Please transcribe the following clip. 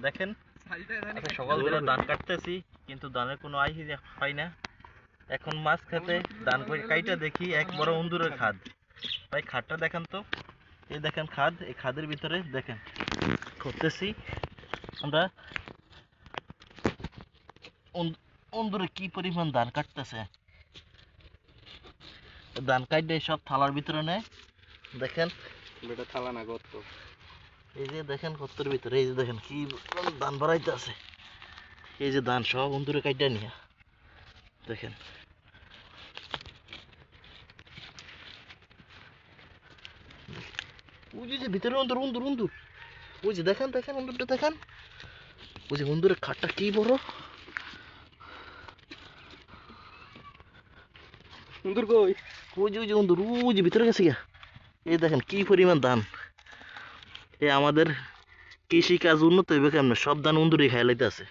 দেখেন সকালবেলা ধান কাটতেছি, কিন্তু ধানের কোনো আই হয় না। এখন মাছ খেতে ধান কাইটা দেখি এক বড় উন্দুরের খাদ। ভাই খাদটা দেখেন তো, এই দেখেন খাদ, এই খাদের ভিতরে দেখেন করতেছি আমরা। উন্দুরে কি পরিমাণ ধান কাটতেছে, ধান কাটে সব থালার ভিতরে নেয়। দেখেন বেটা থালা না গর্ত। এই যে দেখেন গর্তের ভিতরে, এই যে দেখেন কি ধান ভরাইতে আছে। এই যে ধান সব উন্দুরে কাইটা নিয়ে দেখেন। ওই যে ভিতরে উন্দুর উন্দুর উন্দুর, ওই যে দেখেন দেখেন উন্দুরটা দেখেন, ওই যে উন্দুরের খাটটা কি বড়। উন্দুর কই? ওই যে উন্দুর, ওই যে ভিতরে গেছে গিয়া। এই দেখেন কি পরিমাণ ধান। আমাদের কৃষি কাজ উন্নত হইবে কেমনে, সব ধান উন্দুরে খাই লাইতে আছে।